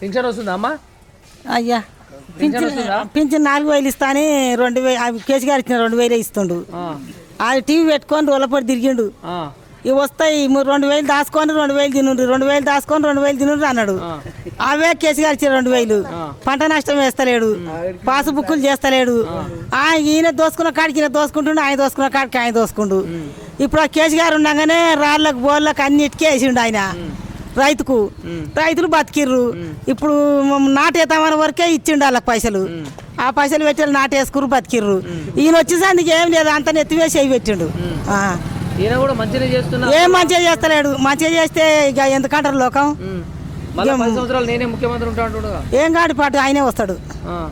Pension వస్తుందా అమ్మా? అయ్యా పింఛన్ 4000 ఇస్తాని 2000 కేసీఆర్ ఇచ్చిన 2000 ఇస్తుండు. అది టీవీ పెట్టుకొని రోలపడి తిరిగిండు. ఇవి వస్తాయి 2000 దాచుకొని 2000 తినుండ్రు, 2000 దాచుకొని 2000 తినుండ్రు అన్నాడు. అవే కేసీఆర్ ఇచ్చిన 2000. పంట నష్టం వేస్తలేడు, పాసు బుక్కులు చేస్తలేడు. ఈయన దోసుకున్న కాడికి ఈయన దోసుకుంటుండు, ఆయన దోసుకున్న కాడికి ఆయన దోసుకుండు. ఇప్పుడు ఆ కేసీఆర్ ఉండగానే రాళ్ళకు బోళ్ళకు అన్నిటికీ వేసిండు ఆయన. రైతులు బతికిర్రు. ఇప్పుడు నాటేతామని వరకే ఇచ్చిండు వాళ్ళకి పైసలు. ఆ పైసలు పెట్టి నాటేసుకురు బతికిర్రు. ఈయన వచ్చేసరికి ఏం లేదు, అంత నెత్తివేసి అవి పెట్టిండు. ఏం మంచిగా చేస్తలేడు. మంచిగా చేస్తే ఇక ఎందుకంటారు లోకం. ఏం కాడి పాటు ఆయనే వస్తాడు,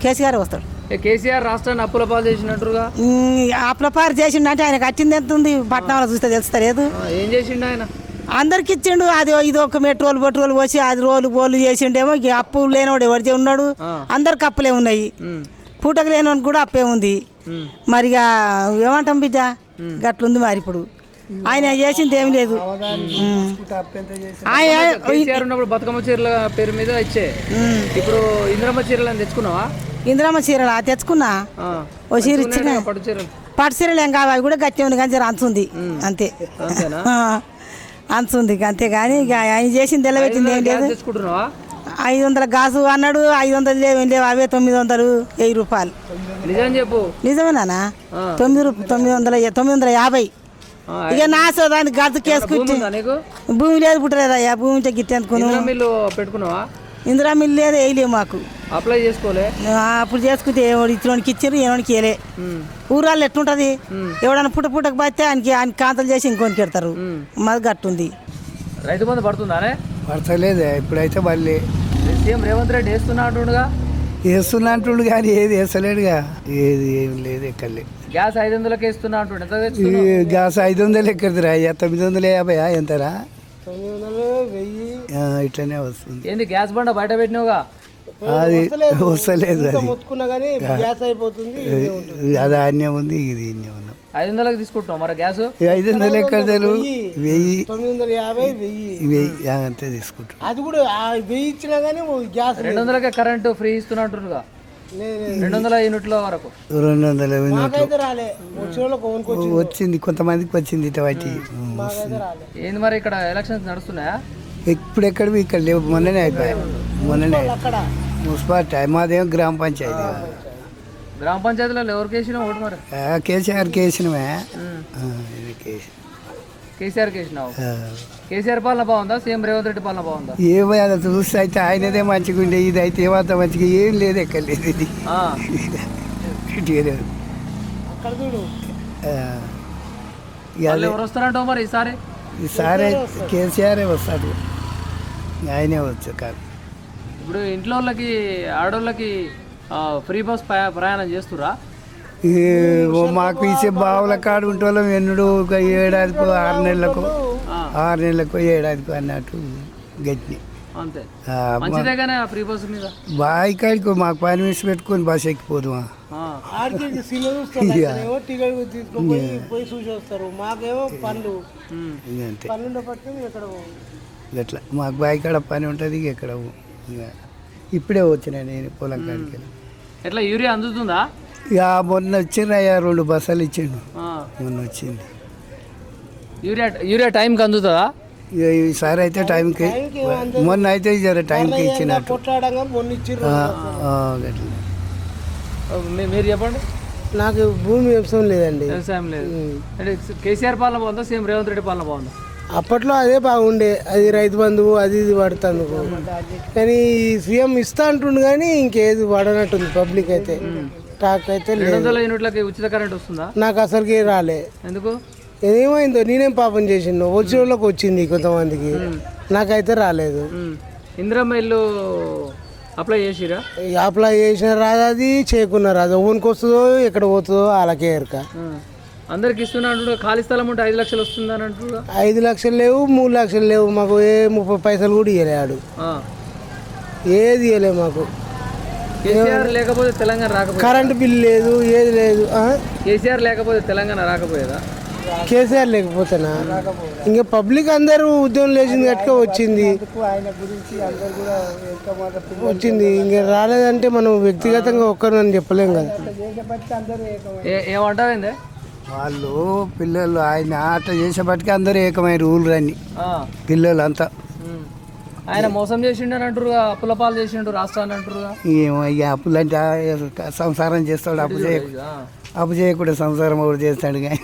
కేసీఆర్ వస్తాడు. కేసీఆర్ రాష్ట్రాన్ని అప్పుల పాలు చేసినట్టుగా. అప్పుల పాలు చేసిండు. ఆయనకు వచ్చింది ఎంత ఉంది పట్టణంలో చూస్తే తెలుస్తలేదు. ఏం చేసిండు ఆయన? అందరికి ఇచ్చిండు. అది ఇది ఒక మెట్రోలు పెట్రోల్ పోసి అది రోలు చేసిండేమో. అప్పు లేనివాడు ఎవరిదే ఉన్నాడు, అందరికి అప్పులే ఉన్నాయి. పూటకు లేనివాడికి కూడా అప్పే ఉంది. మరిగా ఏమంటాం బిడ్డ, గట్లుంది మరి. ఇప్పుడు ఆయన చేసింది ఏమి లేదు. బతుకమ్మ చీరల పేరు మీద ఇచ్చే ఇప్పుడు ఇంద్రమ్మ చీరలు అని తెచ్చుకున్నావా? ఇంద్రమ్మ చీరలు తెచ్చుకున్నా. ఓ చీర ఇచ్చిన. పట్టు చీరలు ఏం కావాలి, అవి కూడా గట్టి ఉంది కానీ అంచుంది అంతే. అంచుంది అంతేగాని ఇక ఆయన చేసింది తెల్లబెట్టింది ఏం లేదు. 500 గాజు అన్నాడు, 500 లేవు అవే 900, 1000 రూపాయలు. నిజం చెప్పు. నిజమేనా? 950. ఇక నాసో దానికి గజు కేసుకుంటే భూమి లేదు పుట్టలేదయ్యా. భూమి గిట్టేందుకును పెట్టుకున్నావా? ఇందిరా మిల్లు లేదు, వేయలేవు మాకు. అప్లై చేసుకోలే. అప్పుడు చేసుకుంటే ఇచ్చినోడికి ఇచ్చారు, ఏమోనికి వేయలే. ఊరాళ్ళు ఎట్లుంటది, ఎవడన్నా పుట్టకు పోతే ఆయన కాంతలు చేసి ఇంకోనికి పెడతారు. మాది గట్టుంది. రైతు బంధు పడుతుందానే? పడతలేదు ఇప్పుడైతే. మళ్ళీ సీఎం రేవంత్ రెడ్డి వేస్తున్నట్టుగా వేస్తున్నట్టుండు కానీ ఏది వేస్తలేడుగా. ఏది ఏం లేదు, ఎక్కడ లేదు. గ్యాస్ 500కి వేస్తున్నా అంటుండే. గ్యాస్ 500 ఎక్కడిదిరా? 950 ఎంతరా? 1000 ఇట్లనే వస్తుంది. ఏంది గ్యాస్ బండ బయట పెట్టినవుగా? అది వస్తలేదు. అది అన్యం ఉంది, ఇది ఇన్యం ఉంది. 500కి తీసుకుంటున్నావు మరి గ్యాస్? 500 ఎక్కడ? 1000, 950 అంతే తీసుకుంటాం. అది కూడా 1000 ఇచ్చినా కానీ గ్యాస్ 200కే కరెంటు ఫ్రీ ఇస్తున్నట్టుగా. 200 యూనిట్ల వరకు 200 వచ్చింది, కొంతమందికి వచ్చింది. ఇట వాటి ఏంది మరి ఇక్కడ ఎలక్షన్స్ నడుస్తున్నాయా? ఇప్పుడెక్కడ ఇక్కడ లేవు. మొన్ననే అయిపోయాయి. మొన్ననే మున్సిపాలిటీ. మాదేమో గ్రామ పంచాయతీ. గ్రామ పంచాయతీలో ఎవరికి వేసినా ఓటు మరి? కేసీఆర్కి వేసినవే. కేసీఆర్కి వేసినావు. కేసీఆర్ పాలన బాగుందా, సీఎం రేవంత్ రెడ్డి పాలన బాగుందా? ఏమో అది చూస్తే అయితే ఆయనదే మంచిగా ఉండే, ఇది అయితే ఏమంత మంచిగా ఏం లేదు, ఎక్కడ లేదు. ఇది ఎవరు వస్తారంటావు మరి ఈసారి? ఈసారి కేసీఆర్ వస్తాడు, ఆయనే వచ్చు. కాదు ఇప్పుడు ఇంట్లో వాళ్ళకి ఆడోళ్ళకి ఫ్రీ బస్ ప్రయాణం చేస్తురా? మాకు ఇచ్చే బావుల కాడు ఉంటోళ్ళం ఎన్నుడు ఒక 6 నెలలకు 6 నెలలకు 7 అన్నట్టు గట్టి. అంతే మంచిదేగానే ఫ్రీ బస్ మీద. బావి కాడికి మాకు పర్మిషన్ పెట్టుకొని బస్ ఎక్కిపోదు. అట్లా మాకు బావి కాడ పని ఉంటుంది. ఎక్కడ ఇప్పుడే వచ్చినా నేను పొలం కాడికి. ఎట్లా యూరియా అందుతుందా? ఇక మొన్న వచ్చిండ్రయ్యా, 2 బస్సులు ఇచ్చిండు. మొన్న వచ్చింది యూరియా టైంకి అందుతుందా? ఈసారి అయితే టైంకి, మొన్న అయితే జర టైంకి ఇచ్చినట్టు. మీరు చెప్పండి. నాకు భూమి వ్యవసాయం లేదండి. వ్యవసాయం లేదు అంటే కేసీఆర్ పాలన బాగుందా, సీఎం రేవంత్ రెడ్డి పాలన బాగుందా? అప్పట్లో అదే బాగుండే, అది రైతు బంధువు అది ఇది పడుతుంది. కానీ సీఎం ఇస్తా అంటుండు కానీ ఇంకేది పడనట్టుంది. పబ్లిక్ అయితే టాక్ అయితే 200 యూనిట్లకి ఉచిత కరెంట్ వస్తుందా? నాకు అసలుకి రాలే. ఎందుకు? ఏమైందో, నేనేం పాపం చేసిండు. వచ్చిన వాళ్ళకి వచ్చింది కొంతమందికి, నాకైతే రాలేదు. ఇందిరమ్మ ఇల్లు అప్లై చేసిరా? అప్లై చేసిన రాదు, అది చేయకున్నా రాదు. ఓనికి వస్తుందో ఎక్కడ పోతుందో వాళ్ళకే ఎరక. అందరికి ఇస్తున్నా అంటు. ఖాళీ స్థలం ఉంటే 5 లక్షలు వస్తుందని అంటున్నా. 5 లక్షలు లేవు, 3 లక్షలు లేవు. మాకు 30 పైసలు కూడా ఇవ్వలేడు. ఏది ఇవ్వలే మాకు. కేసీఆర్ లేకపోతే తెలంగాణ రాకపోతే, కరెంటు బిల్లు లేదు, ఏది లేదు. కేసీఆర్ లేకపోతే తెలంగాణ రాకపోయేదా? కేసీఆర్ లేకపోతేనా ఇంకా పబ్లిక్ అందరూ ఉద్యమం లేచింది కట్టుగా వచ్చింది ఆయన గురించి అందరు కూడా ఎంత మాట వచ్చింది ఇంకా రాలేదంటే మనం వ్యక్తిగతంగా ఒక్కరు అని చెప్పలేం కదా చేసేపటికి అందరూ ఏకమై ఏమంటారు వాళ్ళు పిల్లలు ఆయన ఆట చేసేపటికి అందరూ ఏకమై రూల్ అన్ని పిల్లలు అంతా ఆయన మోసం చేసిండని అంటారుగా అప్పుల పాలు చేసిండు రాష్ట్రాన్ని అంటారుగా ఏమో ఇక అప్పులంటే సంసారం చేస్తాడు అప్పు చేయకుండా సంసారం ఒకటి చేస్తాడు కానీ